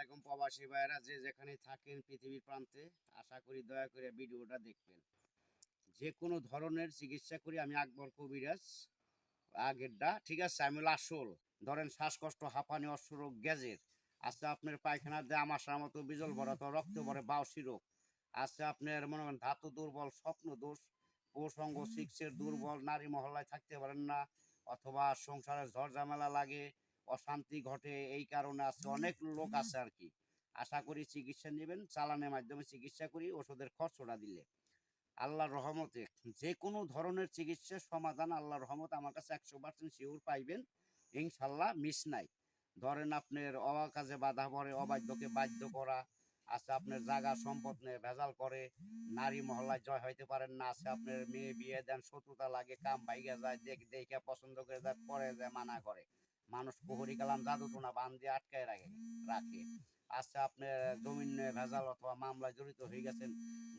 আলাইকুম প্রবাসী ভাইয়েরা, যে যেখানে থাকেন পৃথিবীর প্রান্তে, আশা করি দয়া করে ভিডিওটা দেখবেন। যে কোনো ধরনের চিকিৎসা করি আমি, আকবর কবিরাজ। আগেরটা ঠিক আছে, আমি হলো আসল। ধরেন শ্বাসকষ্ট, হাঁপানি, অশ্বরোগ, গ্যাজের আছে, আপনার পায়খানা দেয় আমাশার মতো বিজল ভরা তো রক্ত ভরে বাউসি রোগ আছে, আপনার মনে করেন ধাতু দুর্বল, স্বপ্ন দোষ, প্রসঙ্গ সিক্সের দুর্বল, নারী মহল্লায় থাকতে পারেন না, অথবা সংসারে ঝড় ঝামেলা লাগে, অশান্তি ঘটে, এই কারণে আছে, অনেক লোক আছে আর কি। আশা করি চিকিৎসা নেবেন, চালানের মাধ্যমে চিকিৎসা করি, ওষুধের খরচটা দিলে আল্লাহর রহমতে যে কোনো ধরনের চিকিৎসার সমাধান আল্লাহর রহমতে আমার কাছে 100% শিওর পাইবেন, ইনশাল্লাহ, মিস নাই। ধরেন আপনার অকাজে বাধা পড়ে, অবাধ্যকে বাধ্য করা আছে, আপনার জায়গা সম্পদ নিয়ে ভেজাল করে, নারী মহল্লায় জয় হইতে পারেন না, আছে আপনার মেয়ে বিয়ে দেন, শত্রুতা লাগে, কাম ভাইগা যায়, দেখে পছন্দ করে যায়, পরে যায় মানা করে, মানুষ প্রহরী কালাম জাদু টোনা বান দিয়ে আটকায় রাখে। আচ্ছা, আপনার জমিন নিয়ে ভেজাল অথবা মামলায় জড়িত হয়ে গেছেন,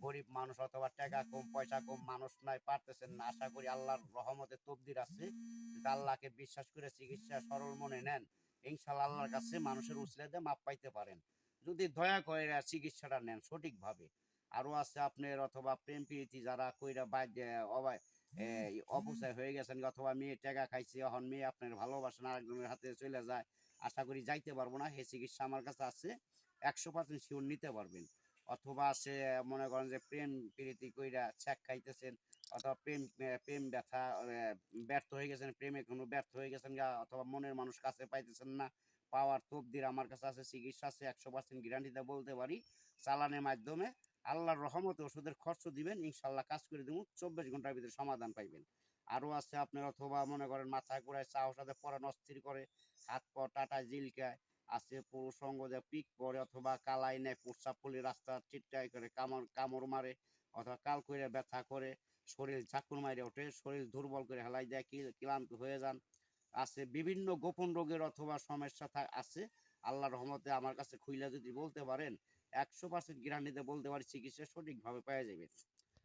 গরিব মানুষ অথবা টাকা কম, পয়সা কম, মানুষ নাই, পারতেছেন না, আশা করি আল্লাহর রহমতে তকদির আছে, যদি আল্লাহকে বিশ্বাস করে চিকিৎসা সরল মনে নেন, ইনশাআল্লাহ আল্লাহর কাছে মানুষের উসিলা দিয়ে মাপ পাইতে পারেন, যদি দয়া করে চিকিৎসাটা নেন সঠিকভাবে। আরো আছে আপনার অথবা প্রেম প্রীতি যারা কইরা অবাই অপচয় হয়ে গেছেন, অথবা মেয়ে টাকা খাইছে, এখন মেয়ে আপনার ভালোবাসেন আরেকজনের হাতে চলে যায়, আশা করি যাইতে পারবো না, সেই চিকিৎসা আমার কাছে আছে, 100% শিওর নিতে পারবেন। অথবা আছে মনে করেন যে প্রেম প্রীতি কইরা ছ্যাক খাইতেছেন, অথবা প্রেম ব্যথা ব্যর্থ হয়ে গেছেন, প্রেমে কোনো ব্যর্থ হয়ে গেছেন গা, অথবা মনের মানুষ কাছে পাইতেছেন না, পাওয়ার তকদির আমার কাছে আছে, চিকিৎসা আছে, 100% গ্যারান্টিতে বলতে পারি, চালানের মাধ্যমে আল্লাহর রহমতে ওষুধের খরচ দিবেন, ইনশাল্লাহ কাজ করে দেবো, 24 ঘন্টার ভিতরে সমাধান পাইবেন। আরো আছে আপনার অথবা মনে করেন মাথায় ঘুরায়, চা সাথে পরান অস্থির করে, হাত পা টাটায় জিলকায়, আছে পুরুষঙ্গ যে পিক পরে, অথবা কালাই নেয়, প্রস্রাব ফুলি রাস্তা চিটকাই করে, কামড় মারে, অথবা কাল করে ব্যথা করে, শরীর ঝাঁকুর মারে ওঠে, শরীর দুর্বল করে হেলাই দেয়, ক্লান্ত হয়ে যান, আছে বিভিন্ন গোপন রোগের অথবা সমস্যা আছে, আল্লাহ রহমতে আমার কাছে খুইলা যদি বলতে পারেন, 100% গ্যারান্টিতে বলতে পারি চিকিৎসা সঠিকভাবে পাওয়া যাবে।